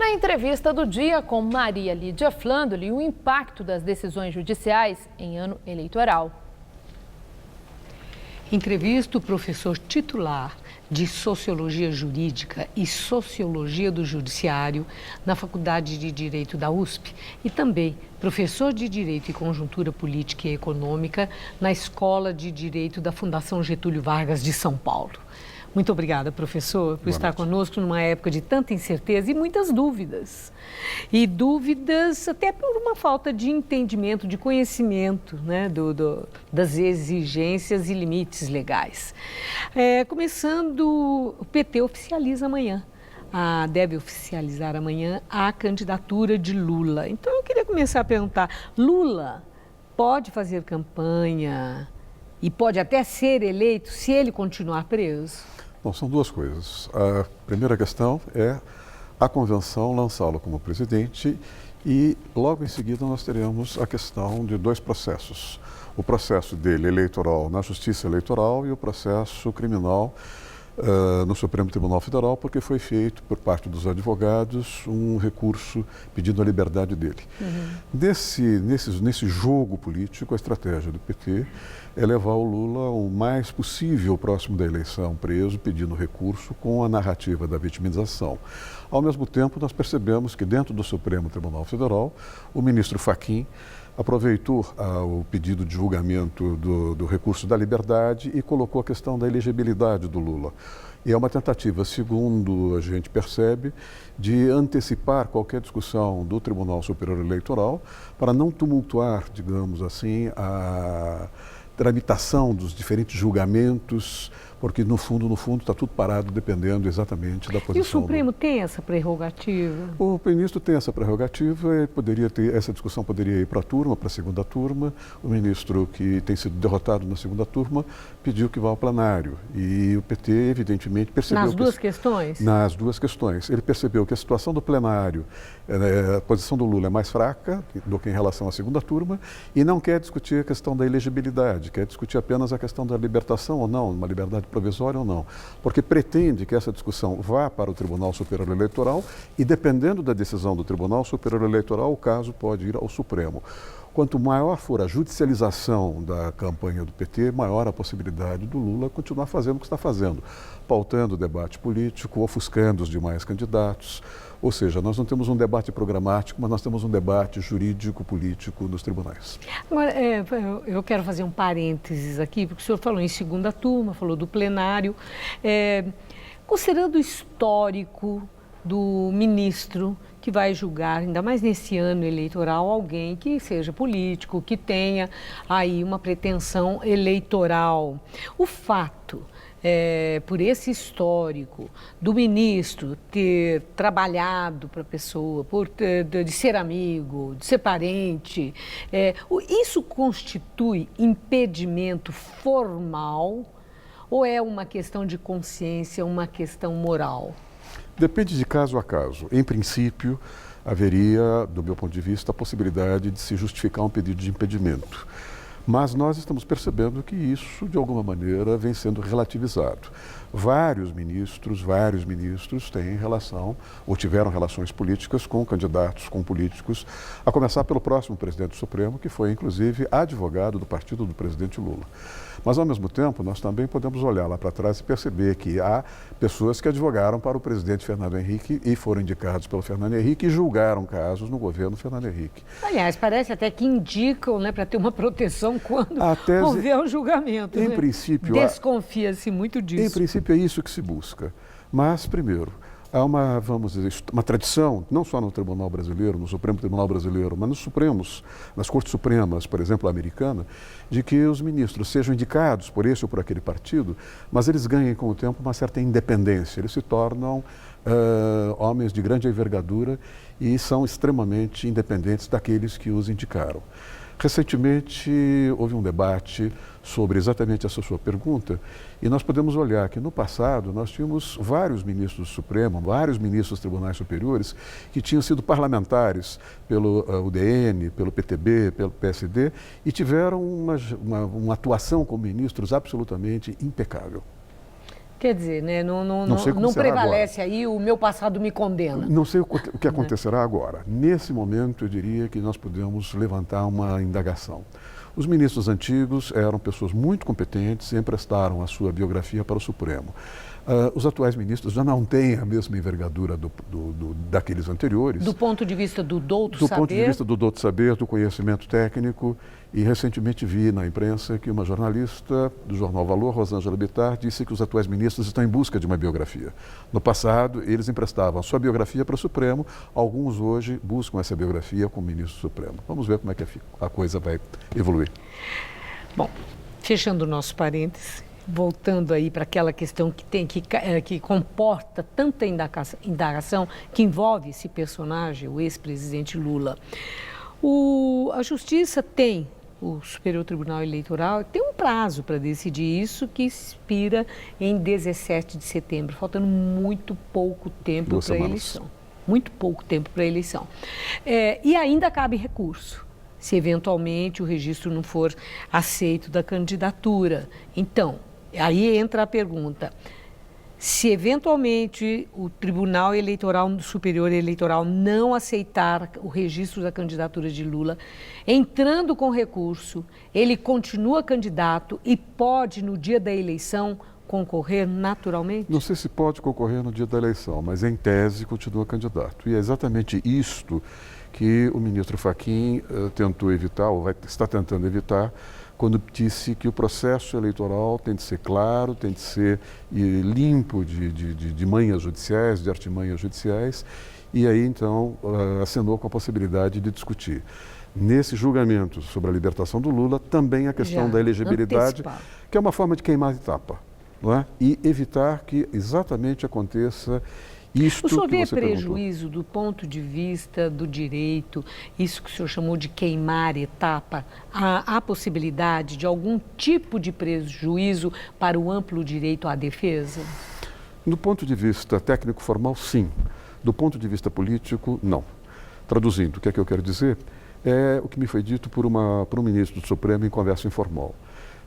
Na entrevista do dia com Maria Lídia Flandoli, o impacto das decisões judiciais em ano eleitoral. Entrevista o professor titular de Sociologia Jurídica e Sociologia do Judiciário na Faculdade de Direito da USP e também professor de Direito e Conjuntura Política e Econômica na Escola de Direito da Fundação Getúlio Vargas de São Paulo. Muito obrigada, professor, por estar conosco numa época de tanta incerteza e muitas dúvidas. E dúvidas até por uma falta de entendimento, de conhecimento, né, das exigências e limites legais. Começando, o PT oficializa amanhã. Deve oficializar amanhã a candidatura de Lula. Então, eu queria começar a perguntar, Lula pode fazer campanha e pode até ser eleito se ele continuar preso? Bom, são duas coisas. A primeira questão é a convenção lançá-lo como presidente e logo em seguida nós teremos a questão de dois processos. O processo dele eleitoral na Justiça Eleitoral e o processo criminal no Supremo Tribunal Federal, porque foi feito por parte dos advogados um recurso pedindo a liberdade dele. Nesse jogo político, a estratégia do PT é levar o Lula o mais possível próximo da eleição preso, pedindo recurso com a narrativa da vitimização. Ao mesmo tempo, nós percebemos que dentro do Supremo Tribunal Federal, o ministro Fachin aproveitou o pedido de julgamento do recurso da liberdade e colocou a questão da elegibilidade do Lula. E é uma tentativa, segundo a gente percebe, de antecipar qualquer discussão do Tribunal Superior Eleitoral para não tumultuar, digamos assim, a tramitação dos diferentes julgamentos, porque no fundo está tudo parado dependendo exatamente da posição. E o Supremo tem essa prerrogativa? O ministro tem essa prerrogativa, essa discussão poderia ir para a turma, para a segunda turma. O ministro que tem sido derrotado na segunda turma pediu que vá ao plenário e o PT evidentemente percebeu... Nas duas questões? Nas duas questões. Ele percebeu que a situação do plenário, a posição do Lula é mais fraca do que em relação à segunda turma e não quer discutir a questão da elegibilidade, quer discutir apenas a questão da libertação ou não, uma liberdade provisória ou não, porque pretende que essa discussão vá para o Tribunal Superior Eleitoral e, dependendo da decisão do Tribunal Superior Eleitoral, o caso pode ir ao Supremo. Quanto maior for a judicialização da campanha do PT, maior a possibilidade do Lula continuar fazendo o que está fazendo, pautando o debate político, ofuscando os demais candidatos. Ou seja, nós não temos um debate programático, mas nós temos um debate jurídico-político nos tribunais. Agora, eu quero fazer um parênteses aqui, porque o senhor falou em segunda turma, falou do plenário. Considerando o histórico do ministro que vai julgar, ainda mais nesse ano eleitoral, alguém que seja político, que tenha aí uma pretensão eleitoral. O fato, por esse histórico do ministro ter trabalhado para a pessoa, de ser amigo, de ser parente, isso constitui impedimento formal ou é uma questão de consciência, uma questão moral? Depende de caso a caso. Em princípio, haveria, do meu ponto de vista, a possibilidade de se justificar um pedido de impedimento. Mas nós estamos percebendo que isso, de alguma maneira, vem sendo relativizado. Vários ministros têm relação, ou tiveram relações políticas com candidatos, com políticos, a começar pelo próximo presidente do Supremo, que foi, inclusive, advogado do partido do presidente Lula. Mas, ao mesmo tempo, nós também podemos olhar lá para trás e perceber que há pessoas que advogaram para o presidente Fernando Henrique e foram indicados pelo Fernando Henrique e julgaram casos no governo Fernando Henrique. Aliás, parece até que indicam, né, para ter uma proteção quando houver um julgamento. Em né? princípio... Desconfia-se muito disso. Em princípio é isso que se busca. Mas, primeiro, há uma, vamos dizer, uma tradição, não só no Tribunal Brasileiro, no Supremo Tribunal Brasileiro, mas nos Supremos, nas Cortes Supremas, por exemplo, a americana, de que os ministros sejam indicados por esse ou por aquele partido, mas eles ganhem com o tempo uma certa independência, eles se tornam homens de grande envergadura e são extremamente independentes daqueles que os indicaram. Recentemente houve um debate sobre exatamente essa sua pergunta e nós podemos olhar que no passado nós tínhamos vários ministros do Supremo, vários ministros dos tribunais superiores que tinham sido parlamentares pelo UDN, pelo PTB, pelo PSD e tiveram uma atuação como ministros absolutamente impecável. Quer dizer, né, Não sei como não será prevalece aí o meu passado me condena. Não sei o que acontecerá agora. Nesse momento, eu diria que nós podemos levantar uma indagação. Os ministros antigos eram pessoas muito competentes e emprestaram a sua biografia para o Supremo. Os atuais ministros já não têm a mesma envergadura daqueles anteriores. Do ponto de vista do douto saber? Do ponto de vista do douto saber, do conhecimento técnico. E recentemente vi na imprensa que uma jornalista do jornal Valor, Rosângela Bittar, disse que os atuais ministros estão em busca de uma biografia. No passado, eles emprestavam a sua biografia para o Supremo. Alguns hoje buscam essa biografia como ministro Supremo. Vamos ver como é que a coisa vai evoluir. Bom, fechando o nosso parêntese, voltando aí para aquela questão que comporta tanta indagação que envolve esse personagem, o ex-presidente Lula. A Justiça tem, o Superior Tribunal Eleitoral, tem um prazo para decidir isso, que expira em 17 de setembro, faltando muito pouco tempo para a eleição. Muito pouco tempo para a eleição. E ainda cabe recurso, se eventualmente o registro não for aceito da candidatura. Então, aí entra a pergunta: se eventualmente o Tribunal Eleitoral, Superior Eleitoral, não aceitar o registro da candidatura de Lula, entrando com recurso, ele continua candidato e pode, no dia da eleição, concorrer naturalmente? Não sei se pode concorrer no dia da eleição, mas em tese continua candidato. E é exatamente isto que o ministro Fachin tentou evitar, ou está tentando evitar, quando disse que o processo eleitoral tem de ser claro, tem de ser limpo de manhas judiciais, de artimanhas judiciais, e aí então acenou com a possibilidade de discutir. Nesse julgamento sobre a libertação do Lula, também a questão da elegibilidade, que é uma forma de queimar etapa, não é? E evitar que exatamente aconteça isto. O senhor vê perguntou. prejuízo do ponto de vista do direito, isso que o senhor chamou de queimar etapa, há possibilidade de algum tipo de prejuízo para o amplo direito à defesa? Do ponto de vista técnico-formal, sim. Do ponto de vista político, não. Traduzindo, o que é que eu quero dizer? É o que me foi dito por um ministro do Supremo em conversa informal.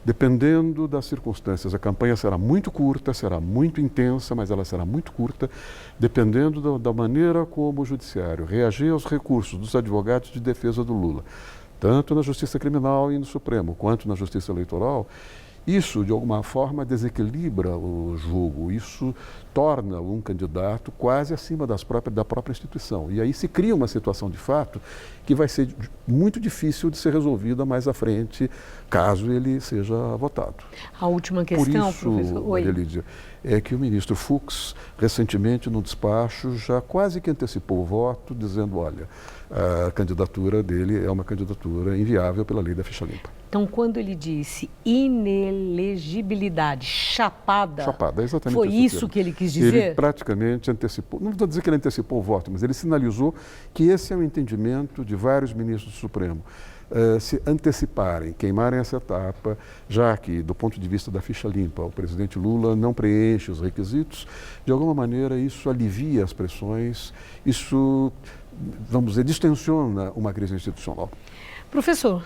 Dependendo das circunstâncias, a campanha será muito curta, será muito intensa, mas ela será muito curta, dependendo da maneira como o Judiciário reagir aos recursos dos advogados de defesa do Lula, tanto na Justiça Criminal e no Supremo, quanto na Justiça Eleitoral. Isso, de alguma forma, desequilibra o jogo, isso torna um candidato quase acima da própria instituição. E aí se cria uma situação de fato que vai ser muito difícil de ser resolvida mais à frente, caso ele seja votado. A última questão, professor. Maria Lídia, é que o ministro Fux, recentemente, no despacho, já quase que antecipou o voto, dizendo, olha, a candidatura dele é uma candidatura inviável pela lei da ficha limpa. Então, quando ele disse inelegibilidade chapada, exatamente foi isso que ele quis dizer? Ele praticamente antecipou, não vou dizer que ele antecipou o voto, mas ele sinalizou que esse é o entendimento de vários ministros do Supremo. Se anteciparem, queimarem essa etapa, já que, do ponto de vista da ficha limpa, o presidente Lula não preenche os requisitos, de alguma maneira isso alivia as pressões, isso, vamos dizer, distensiona uma crise institucional. Professor,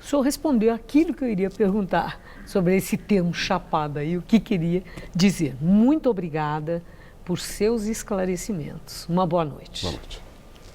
o senhor respondeu aquilo que eu iria perguntar sobre esse termo chapada e o que queria dizer. Muito obrigada por seus esclarecimentos. Uma boa noite. Boa noite.